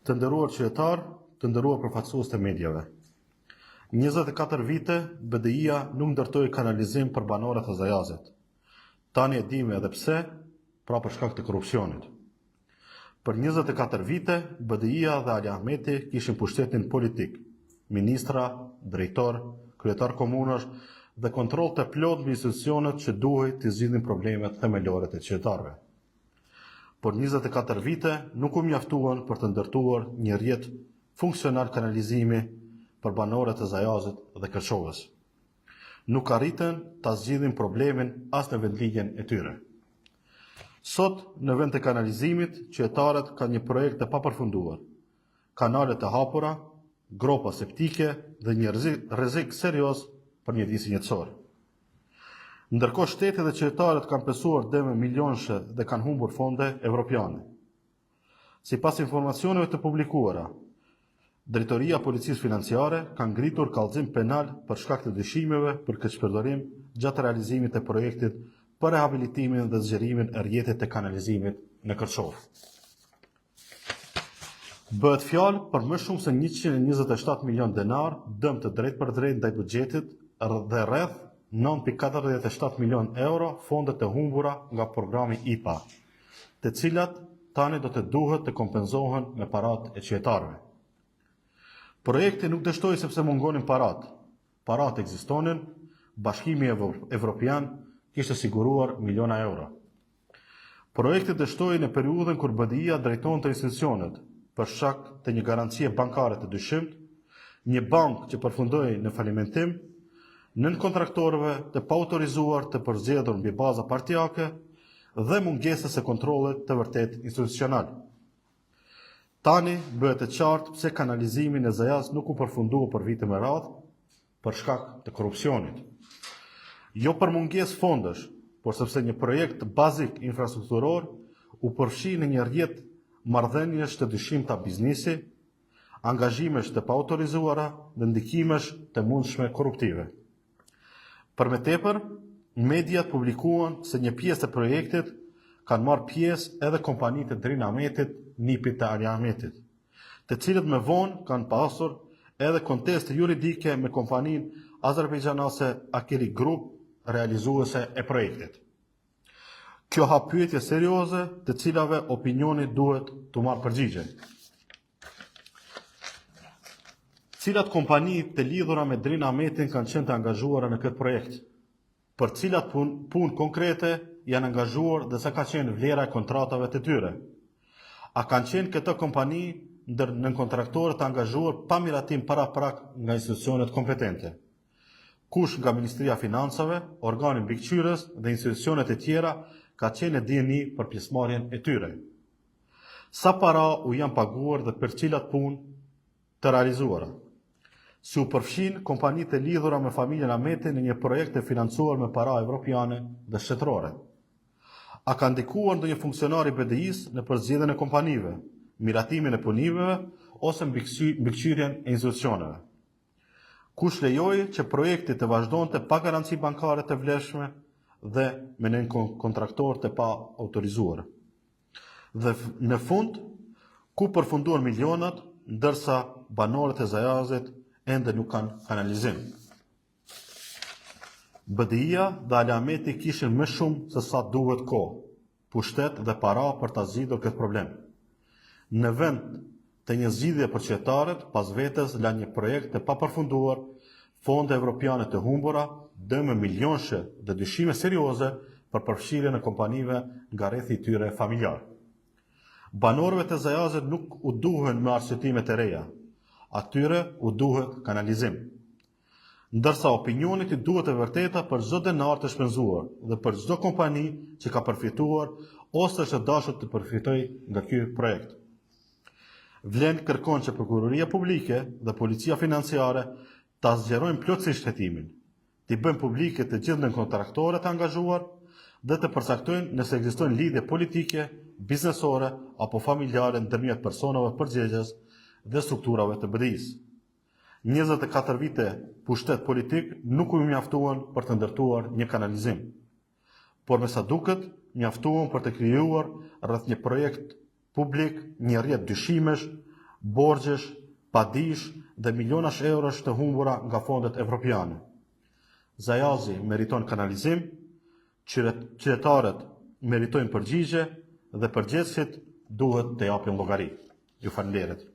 Të nderuar qytetar, të nderuar përfaqësues të mediave. 24 vite BDI-a nuk ndërtoi kanalizim për banorët e Zajazit. Tani e dimi edhe pse, pra për shkak të korrupsionit. Për 24 vite, BDI-a dhe Ali Ahmeti kishin pushtetin politik, ministra, drejtor, kryetar komunësh dhe kontroll të plot mbi institucionet që duhej të zgjidhin problemet themelore të qytetarëve. Por 24 vite nuk u mjaftuan për të ndërtuar një rrjet funksional kanalizimi për banorët e Zajazit dhe Kërçovës. Nuk arritën ta zgjidhin problemin as në vendligjen e tyre. Sot, në vend të kanalizimit, qytetarët kanë një projekt të papërfunduar, kanale të hapura, gropa septike dhe një rrezik serioz për mjedisin jetësor. Ndërkohë shteti dhe qytetarët kanë pensuar deme milionëshe dhe kanë humbur fonde evropiane. Sipas informacioneve të publikuara, Drejtoria Policisë Financiare ka ngritur kallëzim penal për shkak të dëshimeve për keqpërdorim gjatë realizimit të projektit për rehabilitimin dhe zgjerimin e rrjetit të kanalizimit në Kërçovë. Bëhet fjalë për më shumë se 127 milion denar dëm të drejtë për drejtë ndaj buxhetit dhe rreth 9.47 milion euro fonde të humbura nga programi IPA, të cilat tani do të duhet të kompenzohen me parat e qytetarëve. Projekti nuk dështoi sepse mungonin parat. Parat ekzistonin, Bashkimi Evropian kishte siguruar miliona euro. Projekti dështoi në periudhën kur BDI-a drejtonte institucionet për shkak të një garancie bankare të dyshimt, një bankë që përfundoi në falimentim, nën kontraktorëve të paautorizuar të përzgjedhur mbi baza partijake dhe mungesës së kontrollit të vërtet institucional. Tani bëhet e qartë pse kanalizimi në Zajaz nuk u përfundua për vite me radhë për shkak të korrupsionit. Jo për mungesë fondesh, por sepse një projekt bazik infrastrukturor u përfshi në një rrjet marrëdhëniesh të dyshimta biznesi, angazhimesh të paautorizuara dhe ndikimesh të mundshme korruptive. Për me tepër, mediat publikuan se një pjesë të projektit kanë marrë pjesë edhe kompanitë e Drin Ahmetit, nipit të Ali Ahmetit, të cilët më vonë kanë pasur edhe konteste juridike me kompaninë azerbajdxanase Akeli Group, realizuese e projektit. Kjo hap pyetje serioze të cilave opinioni duhet të marrë përgjigje. Cilat kompani të lidhura me Drin Ahmetin kanë qenë të angazhuara në këtë projekt? Për cilat punë konkrete janë angazhuar dhe sa ka qenë vlera e kontratave të tyre? A kanë qenë këto kompani ndër nën kontraktorët angazhuar pa miratim para prak nga institucionet kompetente? Kush nga Ministria e Financave, organi mbikëqyrës dhe institucionet e tjera ka qenë e dieni për pjesëmarrjen e tyre? Sa para u janë paguar dhe për cilat punë të realizuara? Si u përfshin kompanitë e lidhura me familjen Ahmeti në një projekt të financuar me para evropiane dhe shtetërore? A ka ndikuar ndonjë funksionar i BDI-s në përzgjedhjen e kompanive, miratimin e punimeve ose mbikëqyrjen e institucioneve? Kush lejoi që projekti të vazhdonte pa garanci bankare të vlefshme dhe me nën kontraktor të pa autorizuar? Dhe në fund, ku përfunduan milionat, ndërsa banorët e Zajazit ende nuk kanë kanalizim? BDI-a dhe Ali Ahmeti kishin më shumë se sa duhet kohë, pushtet dhe para për ta zgjidhur këtë problem. Në vend të një zgjidhje për qytetarët, pas vetes lanë një projekt të papërfunduar, fonde evropiane të humbura, dëme milionëshe dhe dyshime serioze për përfshirjen e kompanive nga rrethi i tyre familjar. Banorëve të Zajazit nuk u duhen me arsyetime të reja, atyre u duhet kanalizim. Ndërsa opinionit i duhet e vërteta për çdo denar të shpenzuar dhe për çdo kompani që ka përfituar ose është dashur të përfitojë nga ky projekt. Vlen kërkon që Prokuroria Publike dhe Policia Financiare ta zgjerojnë plotësisht hetimin, t'i bëjnë publike të gjithë kontraktorët e angazhuar dhe të përcaktojnë nëse ekzistojnë lidhje politike, biznesore apo familjare ndërmjet personave përgjegjës dhe strukturave të BDI-s. 24 vite pushtet politik nuk u mjaftuan për të ndërtuar një kanalizim, por me sa duket mjaftuan për të krijuar rreth një projekt publik një rrjet dyshimesh, borxhesh, padish dhe milionash eurosh të humbura nga fondet evropiane. Zajazi meriton kanalizim, qytetarët meritojnë përgjigje dhe përgjegjësit duhet të japin llogari. Ju falenderoj.